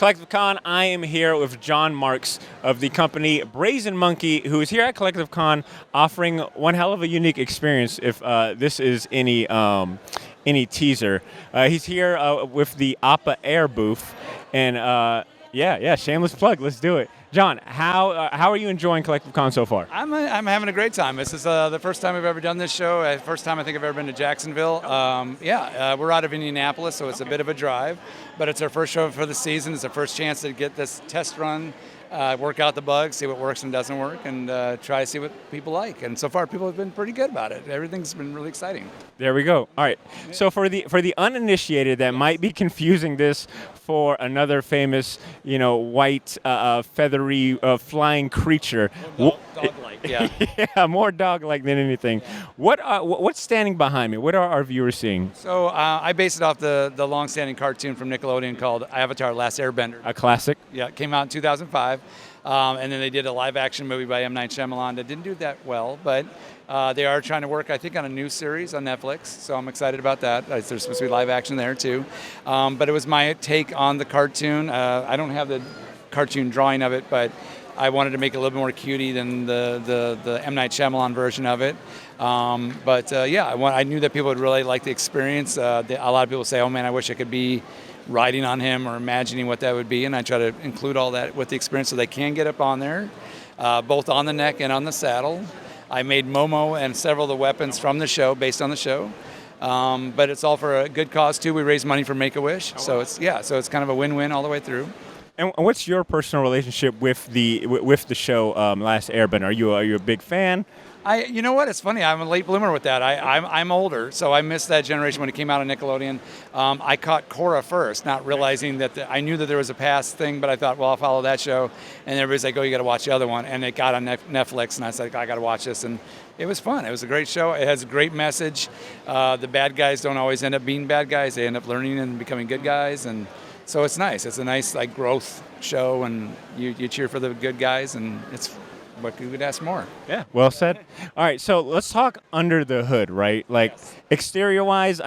CollectiveCon, I am here with John Marks of the company Brazen Monkey, who is here at CollectiveCon offering one hell of a unique experience, if this is any teaser. He's here with the Appa Air booth, and yeah, shameless plug, let's do it. John, how are you enjoying CollectiveCon so far? I'm having a great time. This is the first time I've ever done this show. First time I think I've ever been to Jacksonville. We're out of Indianapolis, so it's a bit of a drive, but it's our first show for the season. It's our first chance to get this test run, work out the bugs, see what works and doesn't work, and try to see what people like. And so far, people have been pretty good about it. Everything's been really exciting. There we go. All right. So for the uninitiated that might be confusing this for another famous, white, feathery, flying creature. Dog-like, yeah. Yeah, more dog-like than anything. What's standing behind me? What are our viewers seeing? So I based it off the long-standing cartoon from Nickelodeon called Avatar: Last Airbender. A classic. Yeah, it came out in 2005. And then they did a live-action movie by M. Night Shyamalan that didn't do that well, but they are trying to work, I think, on a new series on Netflix, so I'm excited about that. There's supposed to be live action there, too. But it was my take on the cartoon. I don't have the cartoon drawing of it, but I wanted to make it a little bit more cutie than the M. Night Shyamalan version of it. I knew that people would really like the experience. A lot of people say, oh, man, I wish I could be riding on him or imagining what that would be, and I try to include all that with the experience so they can get up on there, both on the neck and on the saddle. I made Momo and several of the weapons from the show, based on the show, but it's all for a good cause too. We raise money for Make-A-Wish, so it's kind of a win-win all the way through. And what's your personal relationship with the show Last Airbender? Are you a big fan? You know what? It's funny. I'm a late bloomer with that. I'm older, so I missed that generation when it came out on Nickelodeon. I caught Korra first, not realizing that I knew that there was a past thing, but I thought, well, I'll follow that show. And everybody's like, oh, you got to watch the other one. And it got on Netflix, and I said, I got to watch this. And it was fun. It was a great show. It has a great message. The bad guys don't always end up being bad guys. They end up learning and becoming good guys. And so it's nice. It's a nice growth show, and you cheer for the good guys, and it's what you would ask more. Yeah, well said. All right, so let's talk under the hood, right? Yes. Exterior-wise,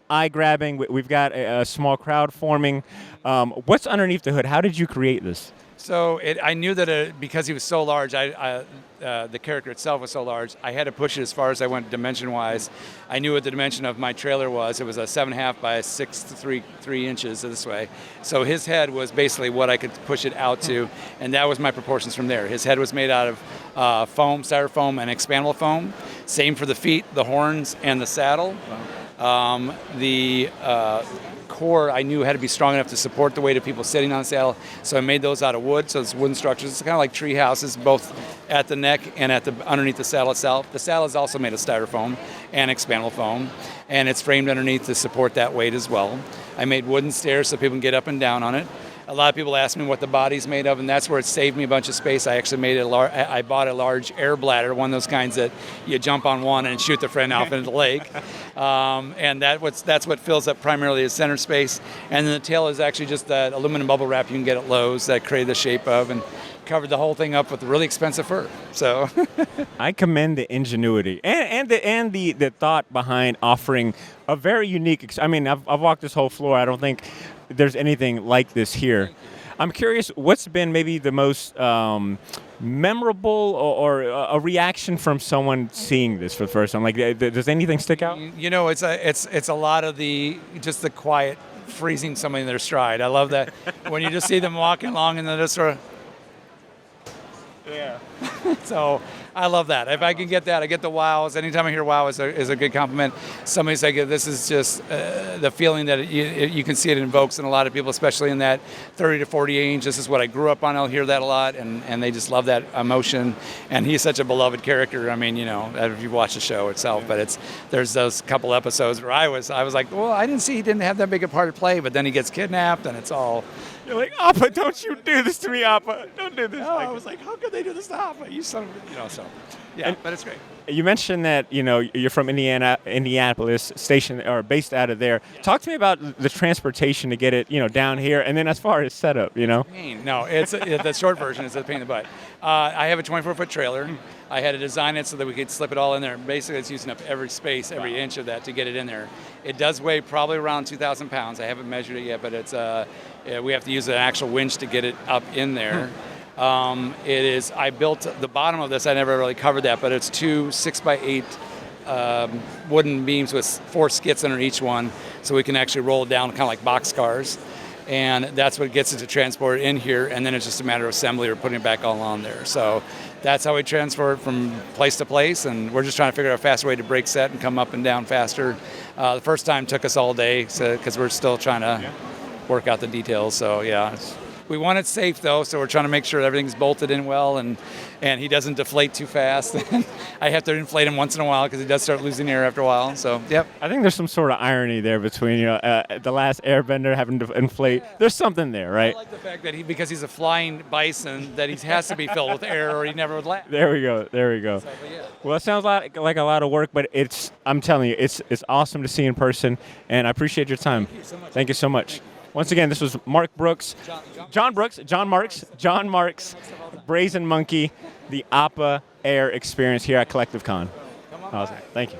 eye-grabbing. We've got a small crowd forming. What's underneath the hood? How did you create this? So I knew that because he was so large, the character itself was so large, I had to push it as far as I went dimension-wise. I knew what the dimension of my trailer was. It was a 7.5 by 3 inches this way. So his head was basically what I could push it out to, and that was my proportions from there. His head was made out of foam, styrofoam, and expandable foam. Same for the feet, the horns, and the saddle. The core I knew had to be strong enough to support the weight of people sitting on the saddle, so I made those out of wood. So it's wooden structures. It's kind of like tree houses, both at the neck and underneath the saddle itself. The saddle is also made of styrofoam and expandable foam, and it's framed underneath to support that weight as well. I made wooden stairs so people can get up and down on it. A lot of people ask me what the body's made of, and that's where it saved me a bunch of space. I actually I bought a large air bladder, one of those kinds that you jump on one and shoot the friend off into the lake. And that's what fills up primarily the center space. And then the tail is actually just that aluminum bubble wrap you can get at Lowe's that created the shape of, and covered the whole thing up with really expensive fur. So I commend the ingenuity and the thought behind offering a very unique. I've walked this whole floor. I don't think there's anything like this here. I'm curious, what's been maybe the most memorable or a reaction from someone seeing this for the first time? Like, does anything stick out? It's a lot of the quiet freezing somebody in their stride. I love that when you just see them walking along and then just sort of. Yeah. So I love that. If I can get that, I get the wows. Anytime I hear wow is a good compliment. Somebody's like, this is just the feeling that you can see it invokes in a lot of people, especially in that 30 to 40 age. This is what I grew up on. I'll hear that a lot, and they just love that emotion. And he's such a beloved character. If you watch the show itself, but there's those couple episodes where I was like, well, I didn't see he didn't have that big a part to play, but then he gets kidnapped, and it's all. You're like, Appa, don't you do this to me, Appa. Don't do this. No, I was like, how could they do this to Appa? You son of a, so. Yeah, but it's great. you mentioned that you're from Indianapolis, station or based out of there. Talk to me about the transportation to get it down here, and then as far as setup. No, it's the short version is a pain in the butt. I have a 24-foot trailer. I had to design it so that we could slip it all in there. Basically, it's using up every space, every inch of that to get it in there. It does weigh probably around 2,000 pounds. I haven't measured it yet, but it's we have to use an actual winch to get it up in there. It is. I built the bottom of this. I never really covered that, but it's 2 6x8 wooden beams with 4 skits under each one, so we can actually roll it down kind of like box cars. And that's what gets it to transport in here, and then it's just a matter of assembly or putting it back all on there. So that's how we transport from place to place, and we're just trying to figure out a faster way to break set and come up and down faster. The first time took us all day because we're still trying to work out the details. So yeah, we want it safe though, so we're trying to make sure everything's bolted in well and he doesn't deflate too fast. I have to inflate him once in a while because he does start losing air after a while. So yep. I think there's some sort of irony there between the last airbender having to inflate. There's something there, right? I like the fact that because he's a flying bison, that he has to be filled with air or he never would last. There we go. So, yeah. Well, it sounds like a lot of work, but I'm telling you, it's awesome to see in person, and I appreciate your time. Thank you so much. Thank you so much. Once again, this was Mark Brooks, John Marks, Brazen Monkey, the APA Air experience here at CollectiveCon. Awesome. Thank you.